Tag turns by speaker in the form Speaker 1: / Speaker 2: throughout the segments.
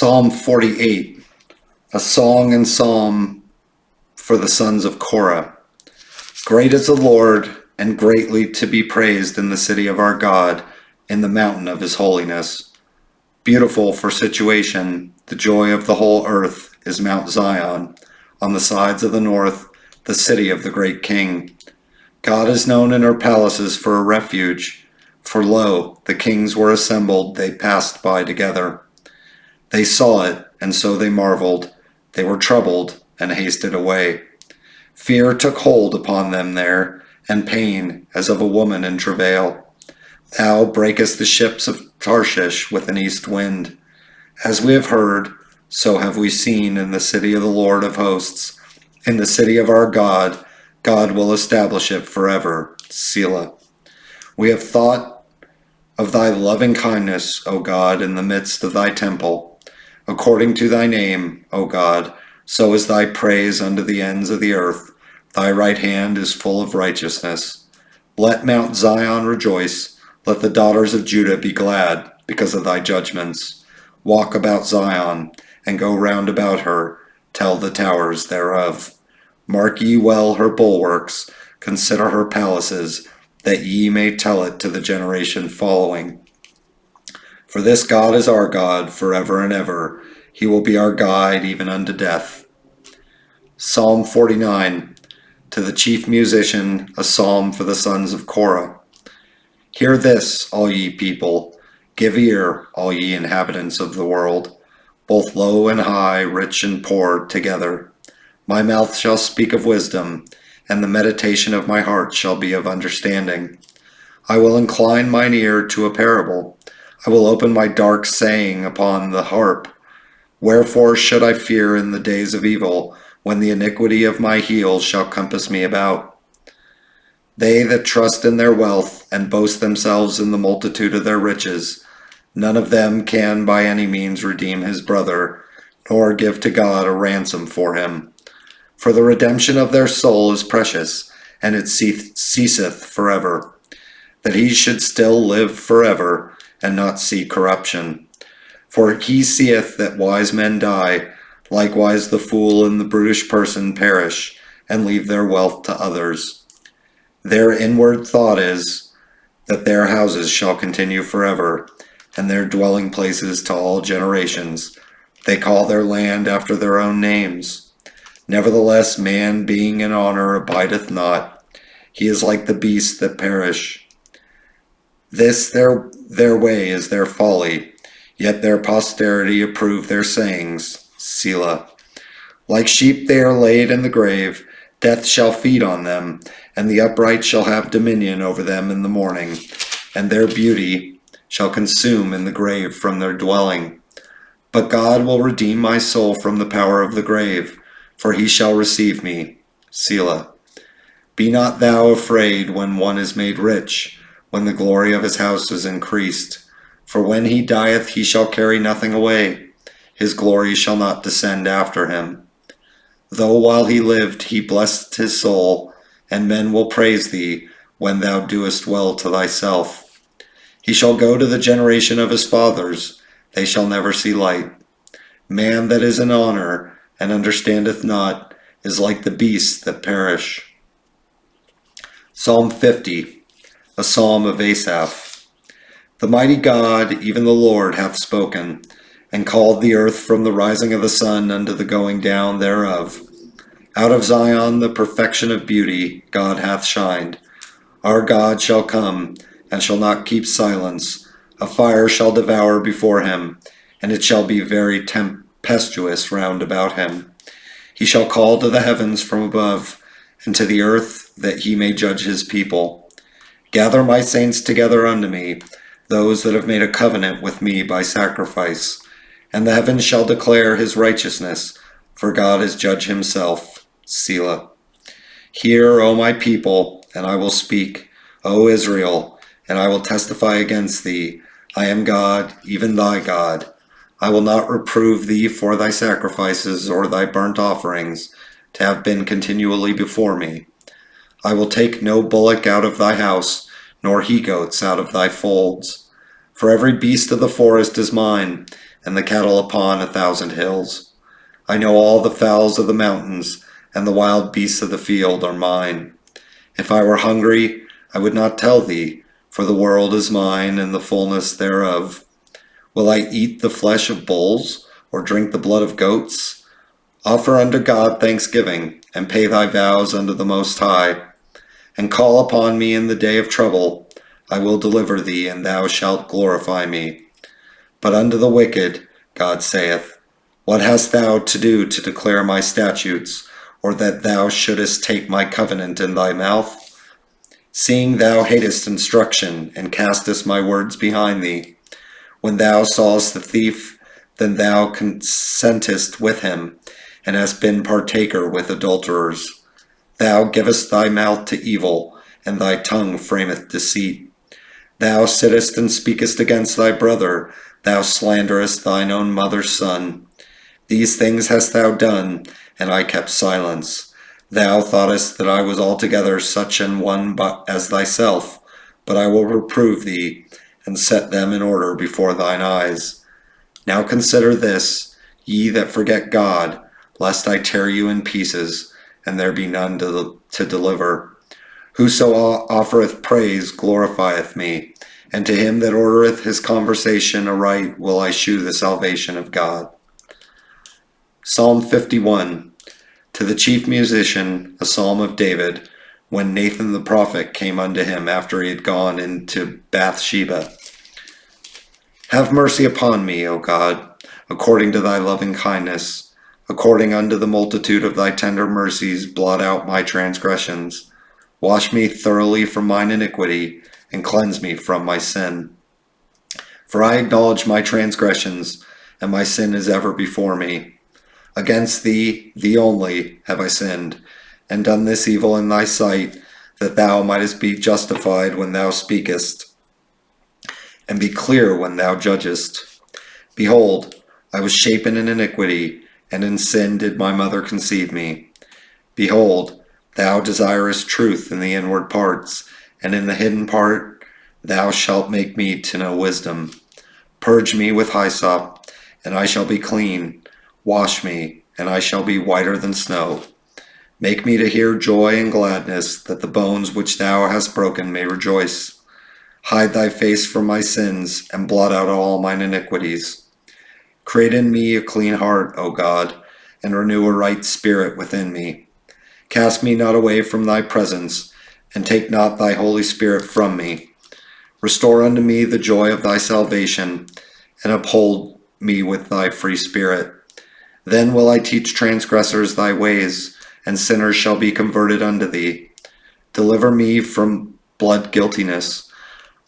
Speaker 1: Psalm 48, a song and psalm for the sons of Korah. Great is the Lord, and greatly to be praised in the city of our God, in the mountain of his holiness. Beautiful for situation, the joy of the whole earth is Mount Zion, on the sides of the north, the city of the great King. God is known in her palaces for a refuge. For lo, the kings were assembled, they passed by together. They saw it, and so they marveled. They were troubled, and hasted away. Fear took hold upon them there, and pain, as of a woman in travail. Thou breakest the ships of Tarshish with an east wind. As we have heard, so have we seen in the city of the Lord of hosts. In the city of our God, God will establish it forever. Selah. We have thought of thy loving kindness, O God, in the midst of thy temple. According to thy name, O God, so is thy praise unto the ends of the earth. Thy right hand is full of righteousness. Let Mount Zion rejoice. Let the daughters of Judah be glad because of thy judgments. Walk about Zion, and go round about her. Tell the towers thereof. Mark ye well her bulwarks. Consider her palaces, that ye may tell it to the generation following. For this God is our God forever and ever. He will be our guide even unto death. Psalm 49, to the chief musician, a psalm for the sons of Korah. Hear this, all ye people. Give ear, all ye inhabitants of the world, both low and high, rich and poor, together. My mouth shall speak of wisdom, and the meditation of my heart shall be of understanding. I will incline mine ear to a parable. I will open my dark saying upon the harp. Wherefore should I fear in the days of evil, when the iniquity of my heels shall compass me about? They that trust in their wealth, and boast themselves in the multitude of their riches, none of them can by any means redeem his brother, nor give to God a ransom for him. For the redemption of their soul is precious, and it ceaseth forever. That he should still live forever, and not see corruption. For he seeth that wise men die, likewise the fool and the brutish person perish, and leave their wealth to others. Their inward thought is, that their houses shall continue forever, and their dwelling places to all generations. They call their land after their own names. Nevertheless, man being in honor abideth not. He is like the beasts that perish. This their way is their folly, yet their posterity approve their sayings. Selah. Like sheep they are laid in the grave, death shall feed on them, and the upright shall have dominion over them in the morning, and their beauty shall consume in the grave from their dwelling. But God will redeem my soul from the power of the grave, for he shall receive me. Selah. Be not thou afraid when one is made rich, when the glory of his house is increased. For when he dieth, he shall carry nothing away. His glory shall not descend after him. Though while he lived, he blessed his soul, and men will praise thee when thou doest well to thyself. He shall go to the generation of his fathers. They shall never see light. Man that is in honor, and understandeth not, is like the beasts that perish. Psalm 50. A psalm of Asaph. The mighty God, even the Lord, hath spoken, and called the earth from the rising of the sun unto the going down thereof. Out of Zion the perfection of beauty God hath shined. Our God shall come, and shall not keep silence. A fire shall devour before him, and it shall be very tempestuous round about him. He shall call to the heavens from above, and to the earth, that he may judge his people. Gather my saints together unto me, those that have made a covenant with me by sacrifice. And the heavens shall declare his righteousness, for God is judge himself. Selah. Hear, O my people, and I will speak, O Israel, and I will testify against thee. I am God, even thy God. I will not reprove thee for thy sacrifices or thy burnt offerings, to have been continually before me. I will take no bullock out of thy house, nor he-goats out of thy folds. For every beast of the forest is mine, and the cattle upon 1,000 hills. I know all the fowls of the mountains, and the wild beasts of the field are mine. If I were hungry, I would not tell thee, for the world is mine, and the fullness thereof. Will I eat the flesh of bulls, or drink the blood of goats? Offer unto God thanksgiving, and pay thy vows unto the Most High. And call upon me in the day of trouble. I will deliver thee, and thou shalt glorify me. But unto the wicked, God saith, What hast thou to do to declare my statutes, or that thou shouldest take my covenant in thy mouth? Seeing thou hatest instruction, and castest my words behind thee. When thou sawest the thief, then thou consentest with him, and hast been partaker with adulterers. Thou givest thy mouth to evil, and thy tongue frameth deceit. Thou sittest and speakest against thy brother, thou slanderest thine own mother's son. These things hast thou done, and I kept silence. Thou thoughtest that I was altogether such an one as thyself, but I will reprove thee, and set them in order before thine eyes. Now consider this, ye that forget God, lest I tear you in pieces, and there be none to deliver. Whoso offereth praise glorifieth me, and to him that ordereth his conversation aright will I shew the salvation of God. Psalm 51. To the chief musician, a psalm of David, when Nathan the prophet came unto him after he had gone into Bathsheba. Have mercy upon me, O God, according to thy loving kindness. According unto the multitude of thy tender mercies, blot out my transgressions. Wash me thoroughly from mine iniquity, and cleanse me from my sin. For I acknowledge my transgressions, and my sin is ever before me. Against thee, thee only, have I sinned, and done this evil in thy sight, that thou mightest be justified when thou speakest, and be clear when thou judgest. Behold, I was shapen in iniquity, and in sin did my mother conceive me. Behold, thou desirest truth in the inward parts, and in the hidden part thou shalt make me to know wisdom. Purge me with hyssop, and I shall be clean. Wash me, and I shall be whiter than snow. Make me to hear joy and gladness, that the bones which thou hast broken may rejoice. Hide thy face from my sins, and blot out all mine iniquities. Create in me a clean heart, O God, and renew a right spirit within me. Cast me not away from thy presence, and take not thy Holy Spirit from me. Restore unto me the joy of thy salvation, and uphold me with thy free spirit. Then will I teach transgressors thy ways, and sinners shall be converted unto thee. Deliver me from blood guiltiness,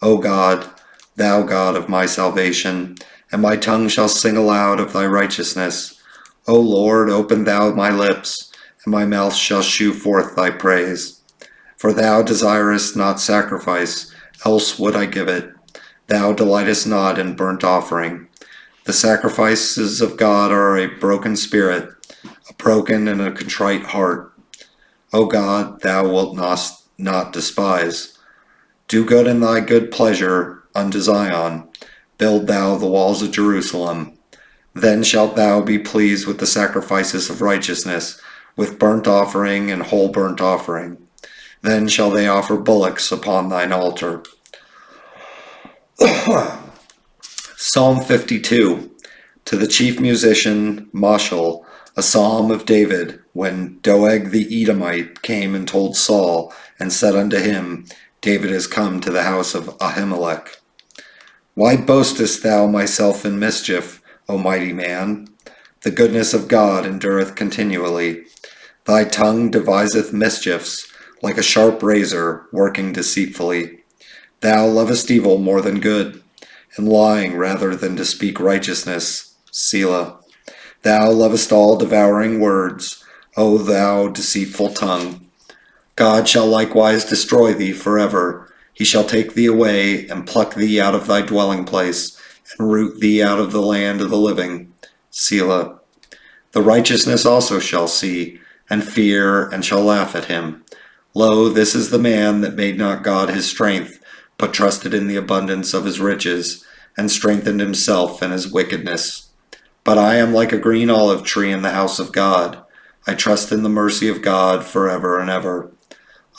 Speaker 1: O God, thou God of my salvation, and my tongue shall sing aloud of thy righteousness. O Lord, open thou my lips, and my mouth shall shew forth thy praise. For thou desirest not sacrifice, else would I give it. Thou delightest not in burnt offering. The sacrifices of God are a broken spirit, a broken and a contrite heart. O God, thou wilt not despise. Do good in thy good pleasure unto Zion. Build thou the walls of Jerusalem. Then shalt thou be pleased with the sacrifices of righteousness, with burnt offering and whole burnt offering. Then shall they offer bullocks upon thine altar. Psalm 52. To the chief musician, Mashal, a psalm of David, when Doeg the Edomite came and told Saul, and said unto him, David is come to the house of Ahimelech. Why boastest thou myself in mischief, O mighty man? The goodness of God endureth continually. Thy tongue deviseth mischiefs, like a sharp razor, working deceitfully. Thou lovest evil more than good, and lying rather than to speak righteousness. Selah. Thou lovest all devouring words, O thou deceitful tongue. God shall likewise destroy thee forever. He shall take thee away, and pluck thee out of thy dwelling place, and root thee out of the land of the living. Selah. The righteousness also shall see, and fear, and shall laugh at him. Lo, this is the man that made not God his strength, but trusted in the abundance of his riches, and strengthened himself in his wickedness. But I am like a green olive tree in the house of God. I trust in the mercy of God forever and ever.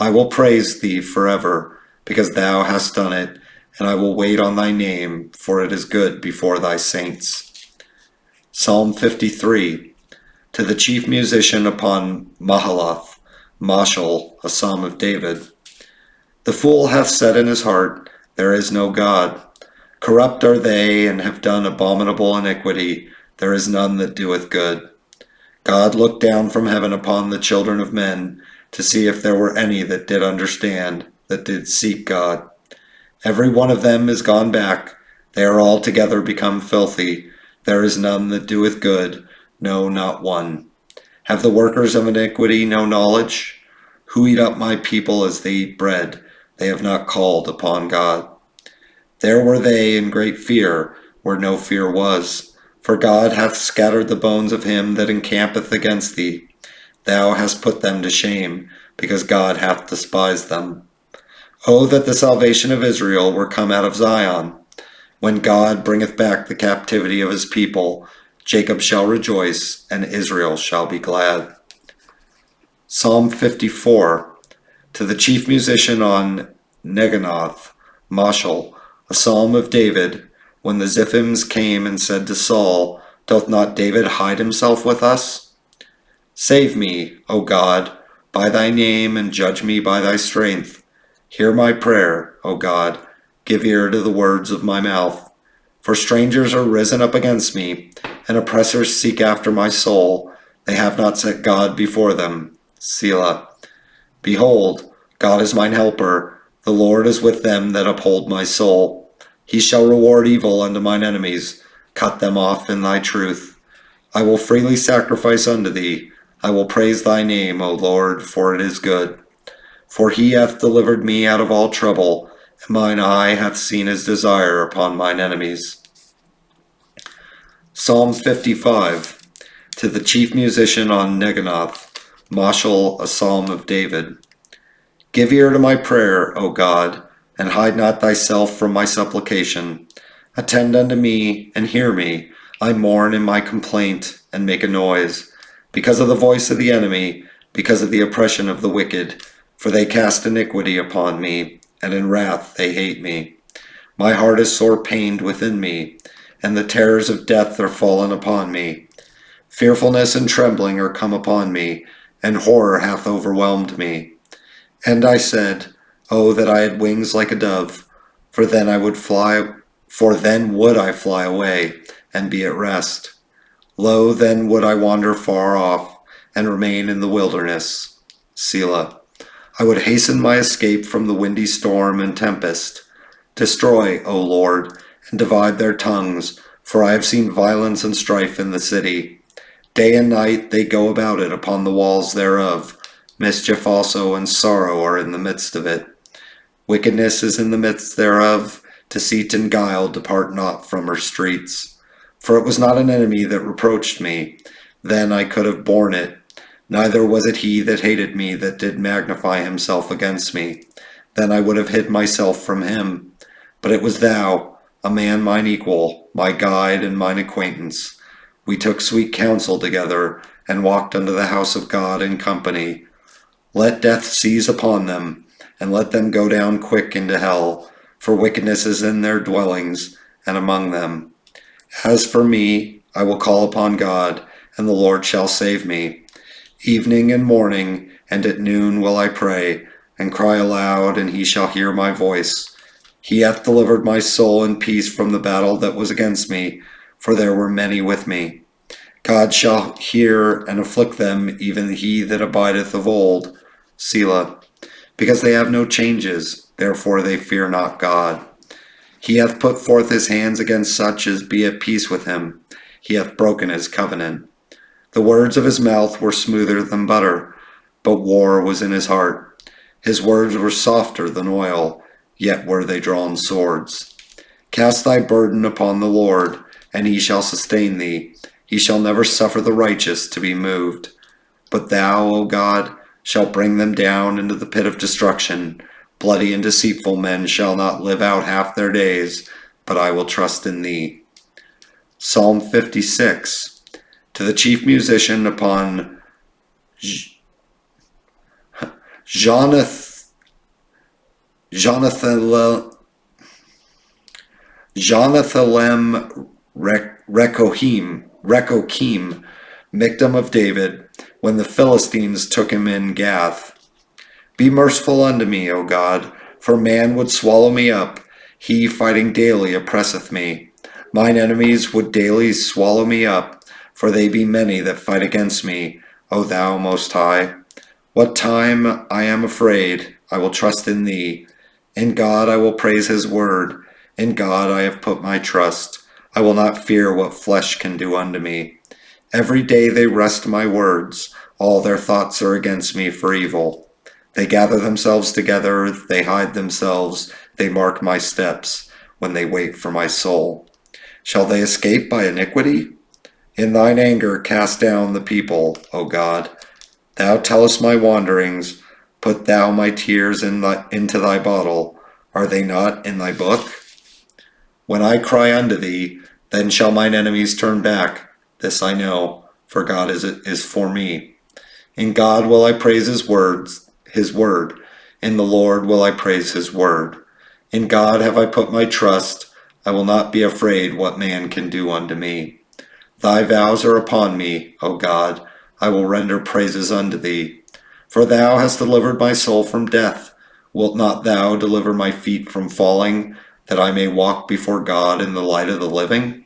Speaker 1: I will praise thee forever, because thou hast done it, and I will wait on thy name, for it is good before thy saints. Psalm 53. To the chief musician upon Mahalath, Mashal, a psalm of David. The fool hath said in his heart, there is no God. Corrupt are they, and have done abominable iniquity. There is none that doeth good. God looked down from heaven upon the children of men, to see if there were any that did understand, that did seek God. Every one of them is gone back. They are altogether become filthy. There is none that doeth good, no, not one. Have the workers of iniquity no knowledge? Who eat up my people as they eat bread? They have not called upon God. There were they in great fear, where no fear was. For God hath scattered the bones of him that encampeth against thee. Thou hast put them to shame, because God hath despised them. O that the salvation of Israel were come out of Zion! When God bringeth back the captivity of his people, Jacob shall rejoice, and Israel shall be glad. Psalm 54. To the chief musician on Neganoth, Mashal, a psalm of David, when the Ziphims came and said to Saul, doth not David hide himself with us? Save me, O God, by thy name, and judge me by thy strength. Hear my prayer, O God, give ear to the words of my mouth. For strangers are risen up against me, and oppressors seek after my soul. They have not set God before them. Selah. Behold, God is mine helper. The Lord is with them that uphold my soul. He shall reward evil unto mine enemies. Cut them off in thy truth. I will freely sacrifice unto thee. I will praise thy name, O Lord, for it is good. For he hath delivered me out of all trouble, and mine eye hath seen his desire upon mine enemies. Psalm 55. To the chief musician on Neganoth, Mashal, a psalm of David. Give ear to my prayer, O God, and hide not thyself from my supplication. Attend unto me, and hear me. I mourn in my complaint, and make a noise, because of the voice of the enemy, because of the oppression of the wicked. For they cast iniquity upon me, and in wrath they hate me. My heart is sore pained within me, and the terrors of death are fallen upon me. Fearfulness and trembling are come upon me, and horror hath overwhelmed me. And I said, oh, that I had wings like a dove, for then would I fly away, and be at rest. Lo, then would I wander far off, and remain in the wilderness. Selah. I would hasten my escape from the windy storm and tempest. Destroy, O Lord, and divide their tongues, for I have seen violence and strife in the city. Day and night they go about it upon the walls thereof. Mischief also and sorrow are in the midst of it. Wickedness is in the midst thereof. Deceit and guile depart not from her streets. For it was not an enemy that reproached me. Then I could have borne it. Neither was it he that hated me that did magnify himself against me. Then I would have hid myself from him. But it was thou, a man mine equal, my guide and mine acquaintance. We took sweet counsel together, and walked unto the house of God in company. Let death seize upon them, and let them go down quick into hell, for wickedness is in their dwellings, and among them. As for me, I will call upon God, and the Lord shall save me. Evening and morning, and at noon will I pray, and cry aloud, and he shall hear my voice. He hath delivered my soul in peace from the battle that was against me, for there were many with me. God shall hear and afflict them, even he that abideth of old. Selah. Because they have no changes, therefore they fear not God. He hath put forth his hands against such as be at peace with him. He hath broken his covenant. The words of his mouth were smoother than butter, but war was in his heart. His words were softer than oil, yet were they drawn swords. Cast thy burden upon the Lord, and he shall sustain thee. He shall never suffer the righteous to be moved. But thou, O God, shalt bring them down into the pit of destruction. Bloody and deceitful men shall not live out half their days. but I will trust in thee. Psalm 56. To the chief musician upon Jonathan Jonathalem Rekokim, Miktam of David, when the Philistines took him in Gath. Be merciful unto me, O God, for man would swallow me up. He fighting daily oppresseth me. Mine enemies would daily swallow me up, for they be many that fight against me, O thou Most High. What time I am afraid, I will trust in thee. In God I will praise his word. In God I have put my trust. I will not fear what flesh can do unto me. Every day they wrest my words. All their thoughts are against me for evil. They gather themselves together, they hide themselves, they mark my steps, when they wait for my soul. Shall they escape by iniquity? In thine anger cast down the people, O God. Thou tellest my wanderings, put thou my tears into thy bottle. Are they not in thy book? When I cry unto thee, then shall mine enemies turn back. This I know, for God is for me. In God will I praise his word. In the Lord will I praise his word. In God have I put my trust. I will not be afraid what man can do unto me. Thy vows are upon me, O God. I will render praises unto thee. For thou hast delivered my soul from death. Wilt not thou deliver my feet from falling, that I may walk before God in the light of the living?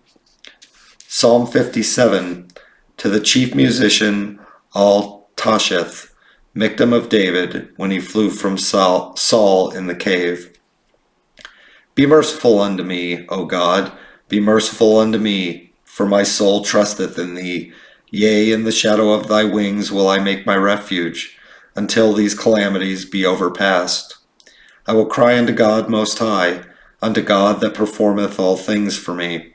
Speaker 1: Psalm 57. To the chief musician, Al-Tasheth, Miktam of David, when he flew from Saul in the cave. Be merciful unto me, O God, be merciful unto me, for my soul trusteth in thee. Yea, in the shadow of thy wings will I make my refuge, until these calamities be overpast. I will cry unto God Most High, unto God that performeth all things for me.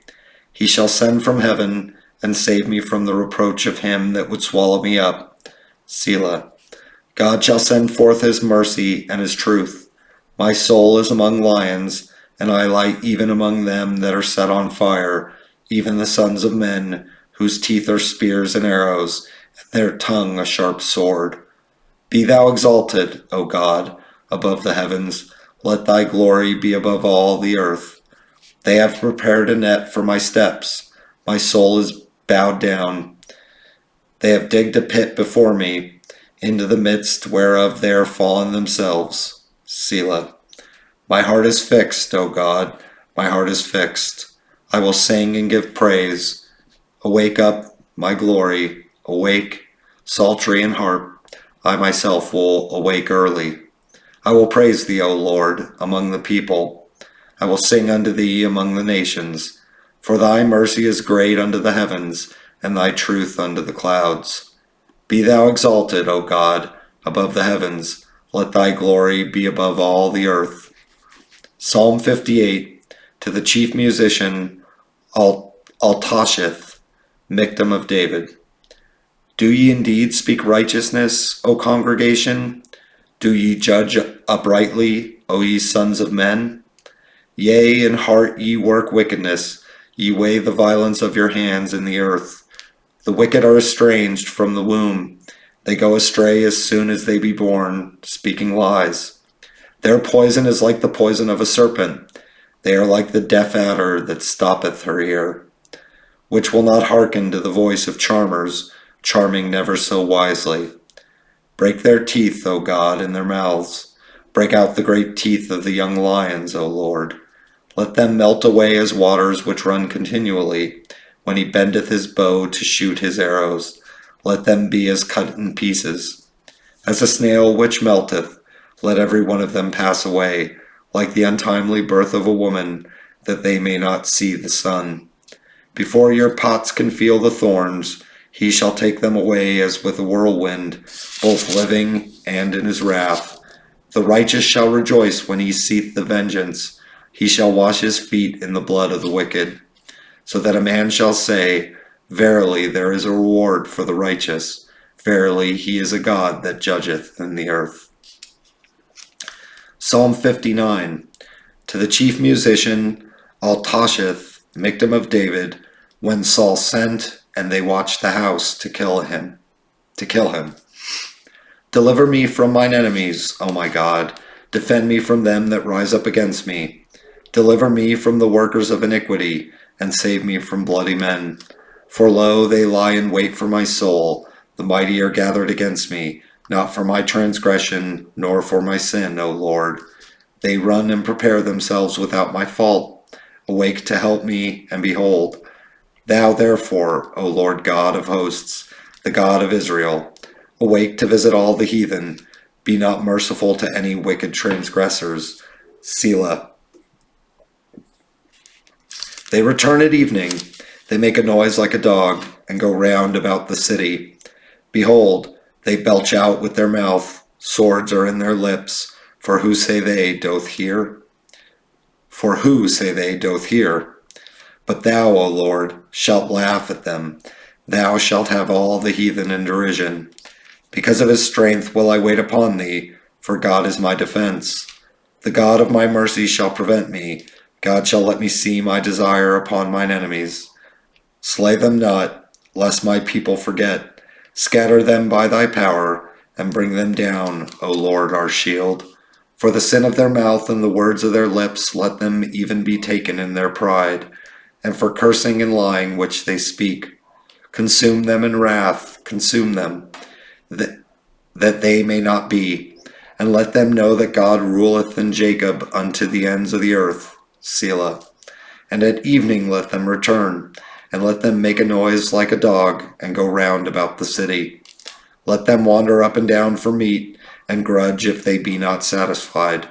Speaker 1: He shall send from heaven, and save me from the reproach of him that would swallow me up. Selah. God shall send forth his mercy and his truth. My soul is among lions, and I lie even among them that are set on fire, even the sons of men, whose teeth are spears and arrows, and their tongue a sharp sword. Be thou exalted, O God, above the heavens. Let thy glory be above all the earth. They have prepared a net for my steps. My soul is bowed down. They have digged a pit before me, into the midst whereof they are fallen themselves. Selah. My heart is fixed, O God, my heart is fixed. I will sing and give praise. Awake up, my glory, awake, psaltery and harp. I myself will awake early. I will praise thee, O Lord, among the people. I will sing unto thee among the nations. For thy mercy is great unto the heavens, and thy truth unto the clouds. Be thou exalted, O God, above the heavens. Let thy glory be above all the earth. Psalm 58. To the chief musician, Al-Tasheth, Miktam of David. Do ye indeed speak righteousness, O congregation? Do ye judge uprightly, O ye sons of men? Yea, in heart ye work wickedness, ye weigh the violence of your hands in the earth. The wicked are estranged from the womb. They go astray as soon as they be born, speaking lies. Their poison is like the poison of a serpent. They are like the deaf adder that stoppeth her ear, which will not hearken to the voice of charmers, charming never so wisely. Break their teeth, O God, in their mouths. Break out the great teeth of the young lions, O Lord. Let them melt away as waters which run continually, when he bendeth his bow to shoot his arrows. Let them be as cut in pieces. As a snail which melteth, let every one of them pass away, like the untimely birth of a woman, that they may not see the sun. Before your pots can feel the thorns, he shall take them away as with a whirlwind, both living and in his wrath. The righteous shall rejoice when he seeth the vengeance. He shall wash his feet in the blood of the wicked. So that a man shall say, Verily there is a reward for the righteous. Verily he is a God that judgeth in the earth. Psalm 59. To the chief musician, Al-Tashith, victim of David, when Saul sent and they watched the house to kill him. Deliver me from mine enemies, O my God. Defend me from them that rise up against me. Deliver me from the workers of iniquity, and save me from bloody men. For lo, they lie in wait for my soul. The mighty are gathered against me, not for my transgression, nor for my sin, O Lord. They run and prepare themselves without my fault. Awake to help me, and behold, thou therefore, O Lord God of hosts, the God of Israel, awake to visit all the heathen. Be not merciful to any wicked transgressors. Selah. They return at evening. They make a noise like a dog, and go round about the city. Behold, they belch out with their mouth. Swords are in their lips. For who, say they, doth hear? For who, say they, doth hear? But thou, O Lord, shalt laugh at them. Thou shalt have all the heathen in derision. Because of his strength will I wait upon thee, for God is my defense. The God of my mercy shall prevent me. God shall let me see my desire upon mine enemies. Slay them not, lest my people forget. Scatter them by thy power, and bring them down, O Lord, our shield. For the sin of their mouth and the words of their lips, let them even be taken in their pride, and for cursing and lying which they speak. Consume them in wrath, consume them, that they may not be, and let them know that God ruleth in Jacob unto the ends of the earth. Selah. And at evening let them return, and let them make a noise like a dog, and go round about the city. Let them wander up and down for meat, and grudge if they be not satisfied.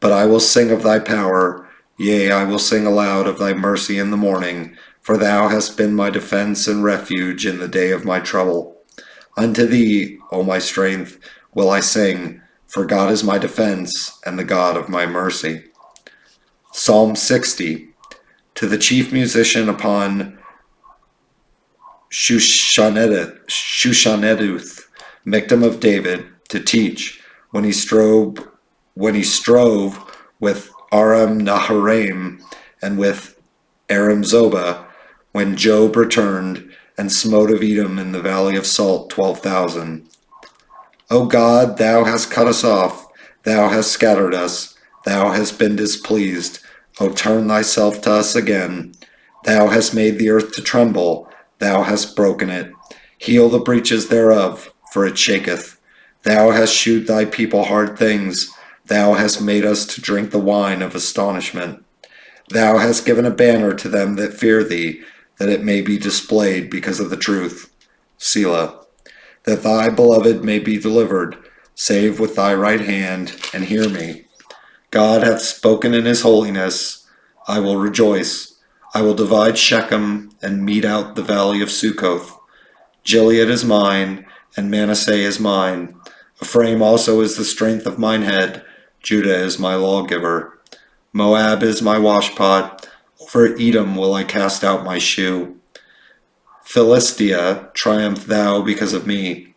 Speaker 1: But I will sing of thy power, yea, I will sing aloud of thy mercy in the morning, for thou hast been my defense and refuge in the day of my trouble. Unto thee, O my strength, will I sing, for God is my defense, and the God of my mercy. Psalm 60. To the chief musician upon Shushaneduth, victim of David, to teach, when he strove with Aram Naharaim and with Aram Zobah, when Job returned and smote of Edom in the valley of Salt 12,000. O God, thou hast cut us off, thou hast scattered us, thou hast been displeased. O turn thyself to us again. Thou hast made the earth to tremble, thou hast broken it. Heal the breaches thereof, for it shaketh. Thou hast shewed thy people hard things, thou hast made us to drink the wine of astonishment. Thou hast given a banner to them that fear thee, that it may be displayed because of the truth. Selah. That thy beloved may be delivered, save with thy right hand, and hear me. God hath spoken in his holiness. I will rejoice. I will divide Shechem, and mete out the valley of Succoth. Gilead is mine, and Manasseh is mine. Ephraim also is the strength of mine head. Judah is my lawgiver. Moab is my washpot. Over Edom will I cast out my shoe. Philistia, triumph thou because of me.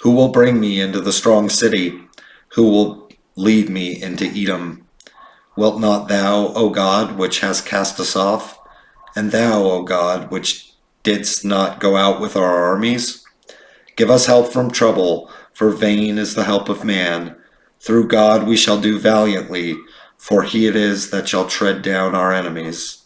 Speaker 1: Who will bring me into the strong city? Who will lead me into Edom? Wilt not thou, O God, which hast cast us off? And thou, O God, which didst not go out with our armies? Give us help from trouble, for vain is the help of man. Through God we shall do valiantly, for he it is that shall tread down our enemies.